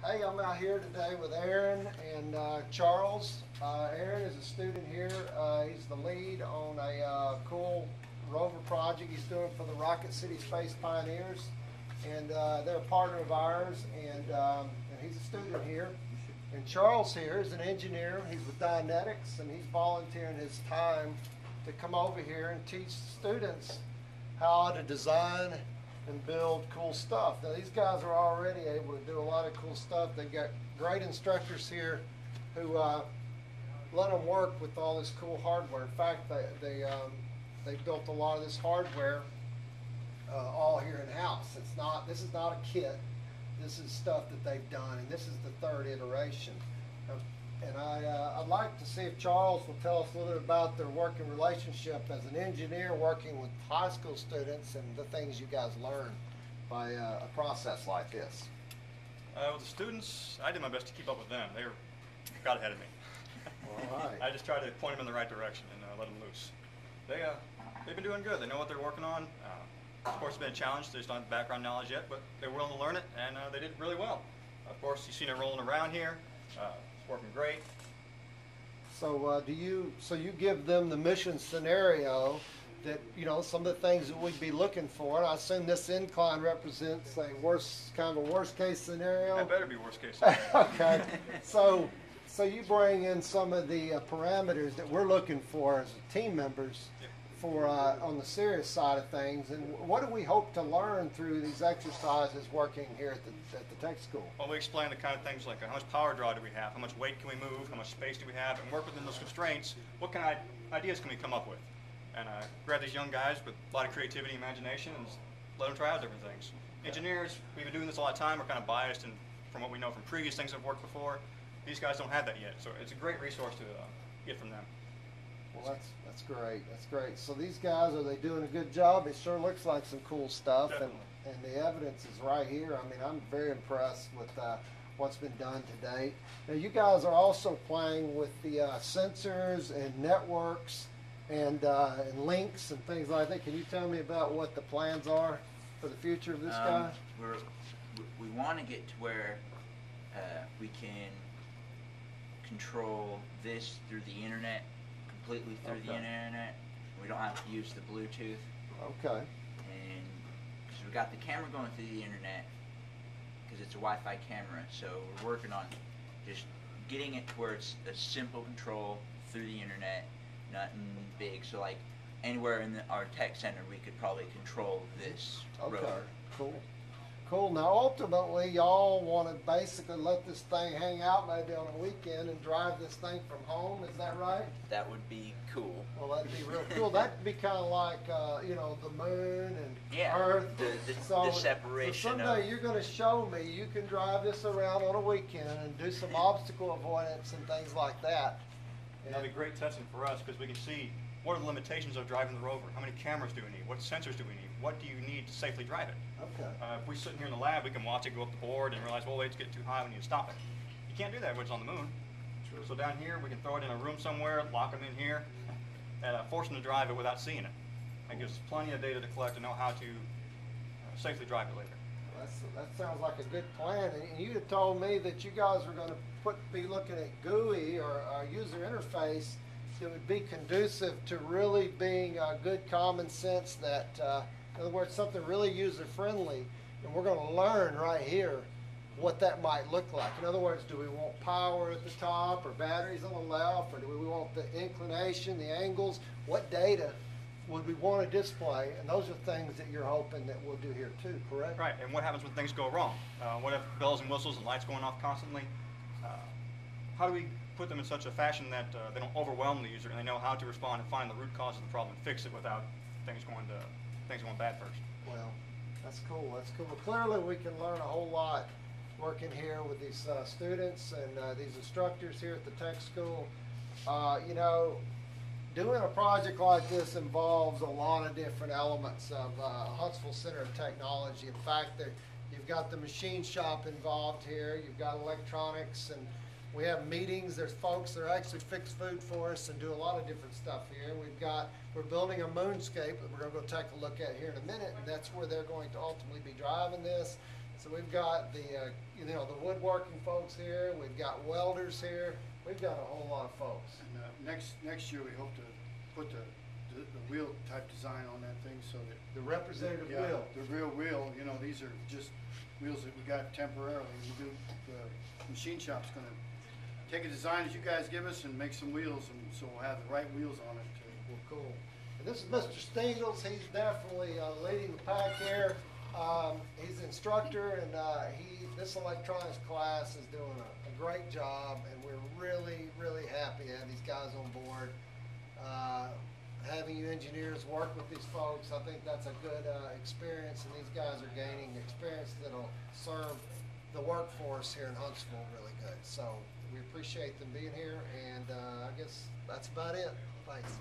Hey, I'm out here today with Aaron and Charles. Aaron is a student here. He's the lead on a cool Rover project he's doing for the Rocket City Space Pioneers. And they're a partner of ours, and he's a student here. And Charles here is an engineer. He's with Dynetics, and he's volunteering his time to come over here and teach students how to design and build cool stuff. Now these guys are already able to do a lot of cool stuff. They've got great instructors here who let them work with all this cool hardware. In fact, they built a lot of this hardware all here in house. This is not a kit. This is stuff that they've done, and this is the third iteration. And I'd like to see if Charles will tell us a little bit about their working relationship as an engineer working with high school students and the things you guys learn by a process like this. With the students, I did my best to keep up with them. They got ahead of me. All right. I just tried to point them in the right direction and let them loose. They've been doing good. They know what they're working on. Of course, it's been a challenge. They just don't have the background knowledge yet, but they're willing to learn it, and they did really well. Of course, you've seen it rolling around here. It's working great. So you give them the mission scenario that, you know, some of the things that we'd be looking for. And I assume this incline represents a kind of a worst case scenario. That better be worst case scenario. Okay. So you bring in some of the parameters that we're looking for as team members. Yep. For on the serious side of things, and what do we hope to learn through these exercises working here at the tech school? Well, we explain the kind of things like how much power draw do we have, how much weight can we move, how much space do we have, and work within those constraints. What kind of ideas can we come up with? And grab these young guys with a lot of creativity and imagination and let them try out different things. Yeah. Engineers, we've been doing this a lot of time. We're kind of biased and from what we know from previous things that have worked before. These guys don't have that yet, so it's a great resource to get from them. Well, that's great. That's great. So these guys, are they doing a good job? It sure looks like some cool stuff, and the evidence is right here. I mean, I'm very impressed with what's been done to date. Now, you guys are also playing with the sensors and networks and links and things like that. Can you tell me about what the plans are for the future of this guy? We want to get to where we can control this through the internet. Completely through the internet. We don't have to use the Bluetooth. Okay. And because we got the camera going through the internet, because it's a Wi-Fi camera, so we're working on just getting it to where it's a simple control through the internet, nothing big. So like anywhere in our tech center, we could probably control this Rover. Cool. Cool. Now, ultimately, y'all want to basically let this thing hang out maybe on a weekend and drive this thing from home. Is that right? That would be cool. Well, that'd be real cool. That'd be kind of like, you know, the moon and Earth. The separation. So someday you're going to show me you can drive this around on a weekend and do some obstacle avoidance and things like that. And that'd be great testing for us because we can see what are the limitations of driving the Rover. How many cameras do we need? What sensors do we need? What do you need to safely drive it? Okay. If we sit here in the lab, we can watch it go up the board and realize, well, wait, it's getting too high, we need to stop it. You can't do that when it's on the moon. True. So down here, we can throw it in a room somewhere, lock them in here, and force them to drive it without seeing it. That gives us plenty of data to collect to know how to safely drive it later. That sounds like a good plan. And you had told me that you guys were going to be looking at GUI or user interface that would be conducive to really being a good common sense that, in other words, something really user-friendly. And we're going to learn right here what that might look like. In other words, do we want power at the top or batteries on the left, or do we want the inclination, the angles? What data would we want to display? And those are things that you're hoping that we'll do here too, correct? Right, and what happens when things go wrong? What if bells and whistles and lights going off constantly? How do we put them in such a fashion that they don't overwhelm the user and they know how to respond and find the root cause of the problem and fix it without things going bad first? Well, that's cool. That's cool. Well, clearly, we can learn a whole lot working here with these students and these instructors here at the tech school. You know, doing a project like this involves a lot of different elements of Huntsville Center of Technology. In fact, you've got the machine shop involved here. You've got electronics, and we have meetings. There's folks that actually fix food for us and do a lot of different stuff here. We're building a moonscape that we're going to go take a look at here in a minute, and that's where they're going to ultimately be driving this. So we've got the, the woodworking folks here, we've got welders here, we've got a whole lot of folks. And next year we hope to put the wheel type design on that thing so that The representative yeah, wheel. the real wheel. You know, these are just wheels that we got temporarily. The machine shop's going to take a design that you guys give us and make some wheels, and so we'll have the right wheels on it too. Well, cool. And this is Mr. Stingles. He's definitely leading the pack here. He's the instructor, and this electronics class is doing a great job, and we're really, really happy to have these guys on board. Having you engineers work with these folks, I think that's a good experience, and these guys are gaining experience that'll serve the workforce here in Huntsville really good. So we appreciate them being here, and I guess that's about it. Thanks.